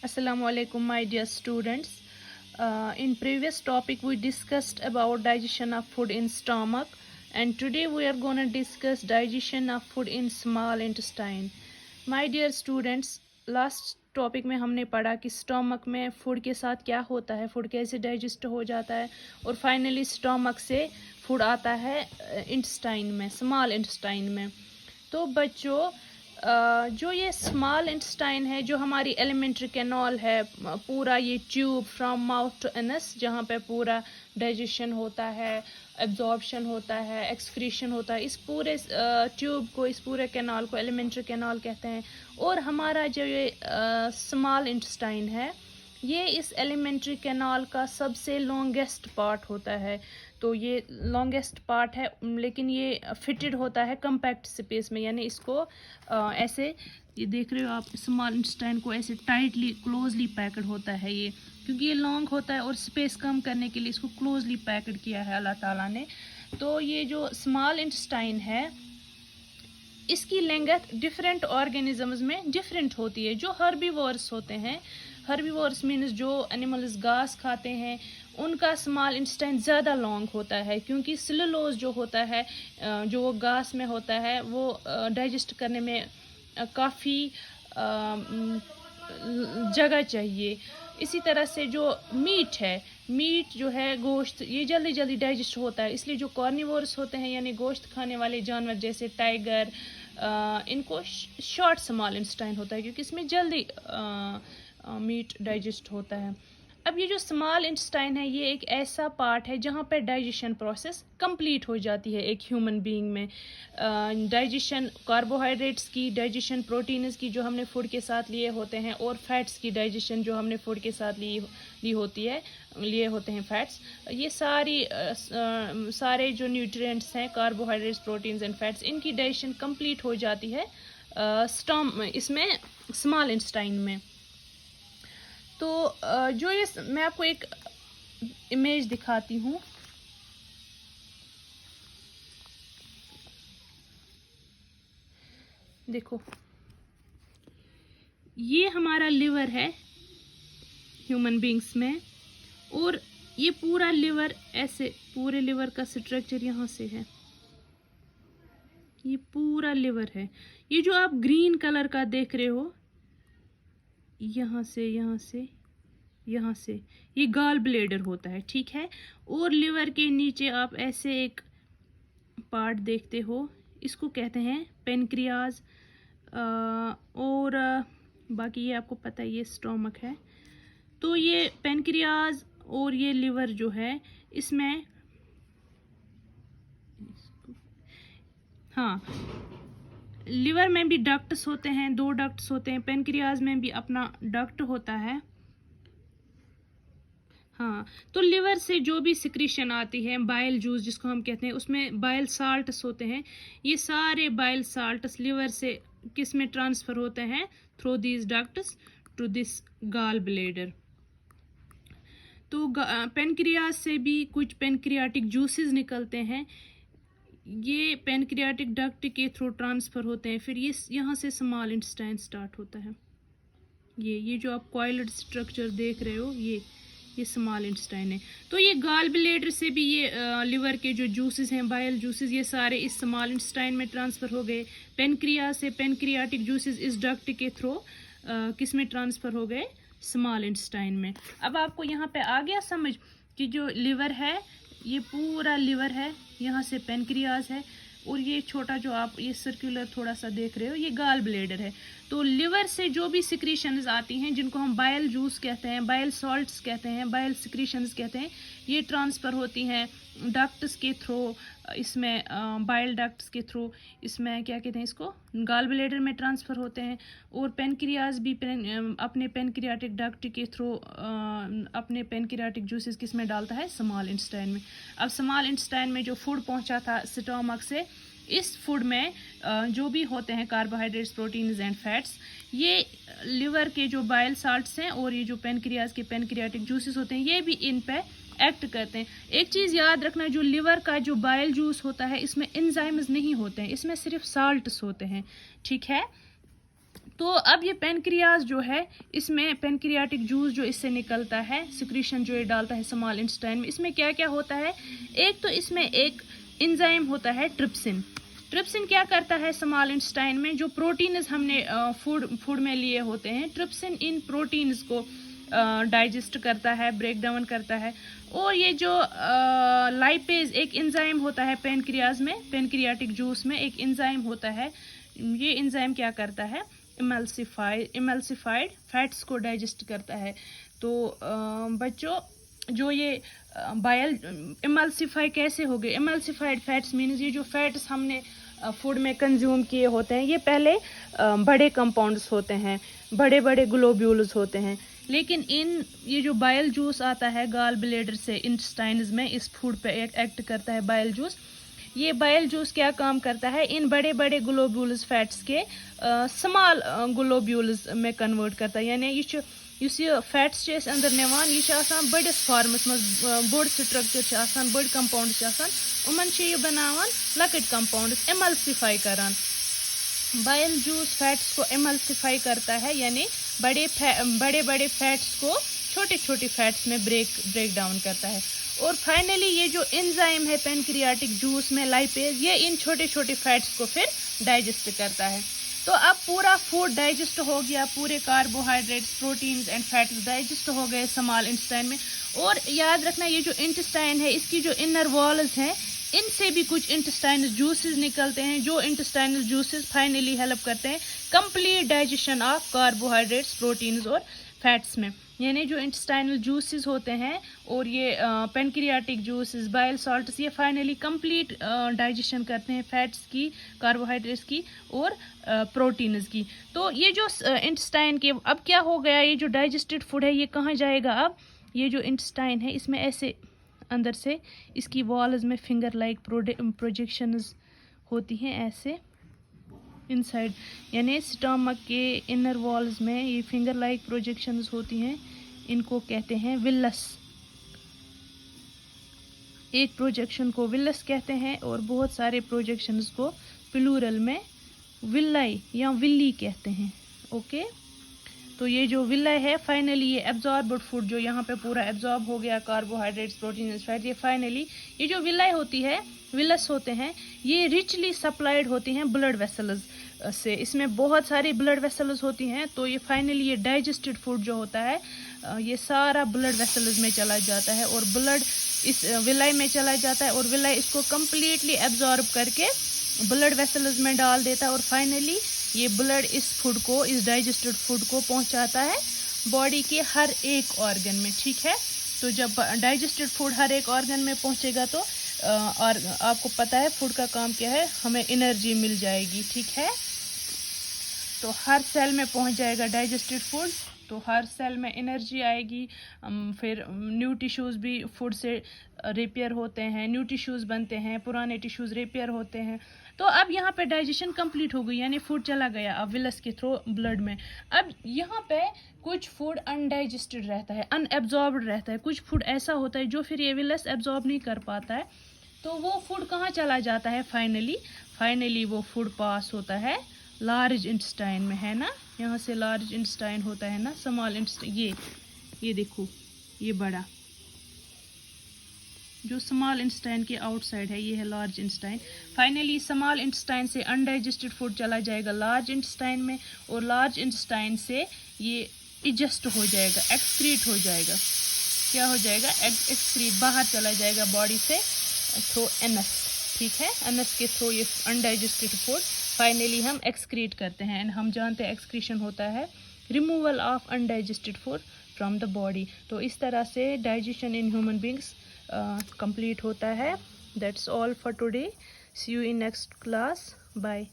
Assalamu alaikum, my dear students. In previous topic we discussed about digestion of food in stomach, and today we are going to discuss digestion of food in small intestine. My dear students, last topic में हमने पढ़ा कि stomach में food के साथ क्या होता है, फूड कैसे डाइजेस्ट हो जाता है, और फाइनली स्टोमक से फूड आता है इंटेस्टाइन में, स्मॉल इंटेस्टाइन में। तो बच्चों, जो ये स्मॉल इंटेस्टाइन है, जो हमारी एलिमेंट्री कैनाल है, पूरा ये tube from mouth to anus, जहाँ पे पूरा डाइजेशन होता है, एब्जॉर्प्शन होता है, एक्सक्रीशन होता है, इस पूरे ट्यूब को, इस पूरे कैनाल को एलिमेंट्री कैनाल कहते हैं। और हमारा जो ये स्मॉल इंटेस्टाइन है, ये इस एलिमेंट्री कैनाल का सबसे लॉन्गेस्ट पार्ट होता है। तो ये लॉन्गेस्ट पार्ट है, लेकिन ये फिटेड होता है कम्पैक्ट स्पेस में, यानी इसको ऐसे, ये देख रहे हो आप, स्मॉल इंटेस्टाइन को ऐसे टाइटली क्लोजली पैक्ड होता है ये, क्योंकि ये लॉन्ग होता है और स्पेस कम करने के लिए इसको क्लोजली पैक्ड किया है अल्लाह ताला ने। तो ये जो स्मॉल इंटेस्टाइन है, इसकी लेंथ डिफरेंट ऑर्गेनिजम्स में डिफरेंट होती है। जो हर्बीवोर्स होते हैं, हर्बीवोर्स मीन्स जो एनिमल्स घास खाते हैं, उनका स्मॉल इंटेस्टाइन ज़्यादा लॉन्ग होता है, क्योंकि सेलुलोज जो होता है, जो वो घास में होता है, वो डाइजेस्ट करने में काफ़ी जगह चाहिए। इसी तरह से जो मीट है, मीट जो है, गोश्त, ये जल्दी जल्दी डाइजेस्ट होता है, इसलिए जो कार्निवोरस होते हैं, यानी गोश्त खाने वाले जानवर जैसे टाइगर, इनको शॉर्ट स्मॉल इंटेस्टाइन होता है, क्योंकि इसमें जल्दी मीट डाइजेस्ट होता है। अब ये जो स्मॉल इंटेस्टाइन है, ये एक ऐसा पार्ट है जहाँ पर डाइजेशन प्रोसेस कंप्लीट हो जाती है एक ह्यूमन बीइंग में। डाइजेशन कार्बोहाइड्रेट्स की, डाइजेशन प्रोटीन्स की जो हमने फूड के साथ लिए होते हैं, और फैट्स की डाइजेशन जो हमने फूड के साथ ली होती है, लिए होते हैं फैट्स। ये सारे जो न्यूट्रिएंट्स हैं, कार्बोहाइड्रेट्स, प्रोटीन्स एंड फैट्स, इनकी डाइजेशन कंप्लीट हो जाती है इसमें स्मॉल इंटेस्टाइन में। तो जो ये, मैं आपको एक इमेज दिखाती हूँ। देखो, ये हमारा लिवर है ह्यूमन बींग्स में, और ये पूरा लिवर ऐसे, पूरे लिवर का स्ट्रक्चर यहाँ से है, ये पूरा लिवर है। ये जो आप ग्रीन कलर का देख रहे हो, यहाँ से यहाँ से यहाँ से, ये गॉल ब्लेडर होता है, ठीक है। और लिवर के नीचे आप ऐसे एक पार्ट देखते हो, इसको कहते हैं पेनक्रियाज, और बाकी ये आपको पता है, ये स्टोमक है। तो ये पेनक्रियाज और ये लिवर जो है, इसमें, हाँ, लिवर में भी डक्ट्स होते हैं, 2 डक्ट्स होते हैं, पेनक्रियाज में भी अपना डक्ट होता है। हाँ, तो लिवर से जो भी सिक्रीशन आती है, बाइल जूस जिसको हम कहते हैं, उसमें बाइल साल्ट्स होते हैं। ये सारे बाइल साल्ट्स लिवर से किस में ट्रांसफ़र होते हैं? Through these ducts to this gall bladder. तो पेनक्रियाज से भी कुछ पेनक्रियाटिक जूसेस निकलते हैं, ये पेनक्रियाटिक डक्ट के थ्रू ट्रांसफ़र होते हैं। फिर ये यहाँ से स्मॉल इंटेस्टाइन स्टार्ट होता है। ये जो आप कॉइल्ड स्ट्रक्चर देख रहे हो, ये स्मॉल इंटेस्टाइन है। तो ये गॉल ब्लेडर से भी ये लिवर के जो जूसेस हैं, बाइल जूसेस, ये सारे इस स्मॉल इंटेस्टाइन में ट्रांसफ़र हो गए। पेनक्रिया से पेनक्रियाटिक जूसेस इस डक्ट के थ्रू किस में ट्रांसफ़र हो गए? स्मॉल इंटेस्टाइन में। अब आपको यहाँ पे आ गया समझ कि जो लिवर है, ये पूरा लिवर है, यहाँ से पेनक्रियाज है, और ये छोटा जो आप ये सर्कुलर थोड़ा सा देख रहे हो, ये गॉल ब्लेडर है। तो लिवर से जो भी सिक्रीशंस आती हैं, जिनको हम बाइल जूस कहते हैं, बाइल सॉल्ट्स कहते हैं, बाइल सिक्रीशंस कहते हैं, ये ट्रांसफ़र होती हैं डक्ट्स के थ्रू, इसमें बाइल डक्ट्स के थ्रू, इसमें क्या कहते हैं, इसको गॉल ब्लेडर में ट्रांसफ़र होते हैं। और पेनक्रियाज भी अपने पेनक्रियाटिक डक्ट के थ्रू अपने पेनक्रियाटिक जूसेस किस में डालता है? स्मॉल इंटेस्टाइन में। अब स्मॉल इंटेस्टाइन में जो फूड पहुंचा था स्टोमक से, इस फूड में जो भी होते हैं कार्बोहाइड्रेट्स, प्रोटीन्स एंड फैट्स, ये लिवर के जो बाइल साल्ट्स हैं और ये जो पेनक्रियाज के पेनक्रियाटिक जूसेस होते हैं, ये भी इन पे एक्ट करते हैं। एक चीज़ याद रखना, जो लिवर का जो बाइल जूस होता है, इसमें एंजाइम्स नहीं होते हैं, इसमें सिर्फ साल्ट्स होते हैं, ठीक है। तो अब ये पेनक्रियाज जो है, इसमें पेनक्रियाटिक जूस जो इससे निकलता है, सिक्रीशन जो ये डालता है स्मॉल इंटेस्टाइन में, इसमें क्या क्या होता है। एक तो इसमें एक एंजाइम होता है ट्रिप्सिन। ट्रिप्सिन क्या करता है स्मॉल इंटेस्टाइन में, जो प्रोटीन्स हमने फूड में लिए होते हैं, ट्रिप्सिन इन प्रोटीन्स को डाइजेस्ट करता है, ब्रेक डाउन करता है। और ये जो लाइपेज एक एंजाइम होता है पेनक्रियाज में, पेनक्रियाटिक जूस में एक एंजाइम होता है, ये एंजाइम क्या करता है, इमल्सिफाइड फैट्स को डाइजेस्ट करता है। तो बच्चों जो ये बायल इमल्सिफाई कैसे हो गए, इमल्सिफाइड फैट्स मीन्स ये जो फैट्स हमने फूड में कंज्यूम किए होते हैं, ये पहले बड़े कंपाउंड्स होते हैं, बड़े बड़े ग्लोब्यूल्स होते हैं, लेकिन ये जो बायल जूस आता है गाल ब्लेडर से इंटेस्टाइन्स में, इस फूड पे एक्ट करता है बायल जूस। ये बायल जूस क्या काम करता है, इन बड़े बड़े ग्लोब्यूल्स फैट्स के स्मॉल ग्लोब्यूल्स में कन्वर्ट करता है। यानी ये फैट्स अंदर निवान, ये बड़िस फॉर्मस मज बोड़ स्ट्रक्चर, बड़ कंपाउंड, उमन ये बनावान लकट कंपाउंड्स, इमल्सिफाई करान। बायल जूस फैट्स को इमल्सिफाई करता है, यानी बड़े बड़े फैट्स को छोटे छोटे फैट्स में ब्रेक डाउन करता है। और फाइनली ये जो एंजाइम है पेनक्रियाटिक जूस में लाइपेज, ये इन छोटे छोटे फैट्स को फिर डाइजेस्ट करता है। तो अब पूरा फूड डाइजेस्ट हो गया, पूरे carbohydrates, proteins and fats digest हो गए स्मॉल इंटेस्टाइन में। और याद रखना ये जो इंटेस्टाइन है, इसकी जो इनर वॉल्स हैं, इनसे भी कुछ इंटेस्टाइनल जूसेस निकलते हैं, जो इंटेस्टाइनल जूसेस फाइनली हेल्प करते हैं complete digestion of carbohydrates, proteins और फैट्स में। यानी जो इंटेस्टाइनल जूसेस होते हैं और ये पेनक्रियाटिक जूसेस, बाइल सॉल्ट्स, ये फाइनली कंप्लीट डाइजेशन करते हैं फैट्स की, कार्बोहाइड्रेट्स की और प्रोटीन्स की। तो ये जो इंटेस्टाइन के अब क्या हो गया, ये जो डाइजेस्टेड फूड है ये कहाँ जाएगा। अब ये जो इंटेस्टाइन है इसमें ऐसे अंदर से इसकी वॉल्स में फिंगर लाइक प्रोजेक्शंस होती हैं ऐसे इनसाइड, यानी स्टमक के इनर वॉल्स में ये फिंगर लाइक प्रोजेक्शंस होती हैं, इनको कहते हैं विलस। एक प्रोजेक्शन को विलस कहते हैं और बहुत सारे प्रोजेक्शंस को प्लूरल में विल्लाई या विल्ली कहते हैं। ओके, तो ये जो विल्लाई है फाइनली ये एब्जॉर्ब्ड फूड जो यहाँ पे पूरा एब्जॉर्ब हो गया, कार्बोहाइड्रेट्स, प्रोटीन, फैट, ये फाइनली ये जो विल्लाई होती है, विलस होते हैं, ये रिचली सप्लाइड होती हैं ब्लड वेसल्स से, इसमें बहुत सारी ब्लड वेसल्स होती हैं। तो ये फाइनली ये डाइजेस्टेड फूड जो होता है ये सारा ब्लड वेसल्स में चला जाता है और ब्लड इस विलाई में चला जाता है और विलाई इसको कम्प्लीटली एब्जॉर्ब करके ब्लड वेसल्स में डाल देता है और फाइनली ये ब्लड इस फूड को, इस डाइजेस्टेड फूड को पहुंचाता है बॉडी के हर एक ऑर्गन में। ठीक है, तो जब डाइजेस्टेड फूड हर एक ऑर्गन में पहुंचेगा तो और आपको पता है फूड का काम क्या है, हमें एनर्जी मिल जाएगी। ठीक है, तो हर सेल में पहुंच जाएगा डाइजेस्टेड फूड, तो हर सेल में एनर्जी आएगी। फिर न्यू टिश्यूज़ भी फूड से रिपेयर होते हैं, न्यू टिश्यूज़ बनते हैं, पुराने टिश्यूज़ रिपेयर होते हैं। तो अब यहाँ पे डाइजेशन कंप्लीट हो गई, यानी फूड चला गया अब विलस के थ्रू ब्लड में। अब यहाँ पे कुछ फूड अनडाइजेस्टेड रहता है, अनएब्जॉर्ब्ड रहता है, कुछ फूड ऐसा होता है जो फिर ये विलस एब्जॉर्ब नहीं कर पाता है, तो वो फूड कहाँ चला जाता है, फाइनली वो फूड पास होता है लार्ज इंटेस्टाइन में, है ना। यहाँ से लार्ज इंटेस्टाइन होता है ना, स्मॉल इंटेस्टाइन, ये देखो ये बड़ा जो स्मॉल इंटेस्टाइन के आउटसाइड है, ये है large intestine. Finally small intestine से अनडाइजेस्टेड फूड चला जाएगा लार्ज इंटेस्टाइन में और लार्ज इंटेस्टाइन से ये इजस्ट हो जाएगा, एक्सक्रीट हो जाएगा। क्या हो जाएगा, एक्सक्रीट, बाहर चला जाएगा बॉडी से थ्रू एनस। ठीक है, एनस के थ्रू ये अनडाइजेस्टेड फूड फाइनली हम एक्सक्रीट करते हैं एंड हम जानते हैं एक्सक्रीशन होता है removal of undigested food from the body. तो इस तरह से digestion in human beings complete होता है। That's all for today, see you in next class, bye.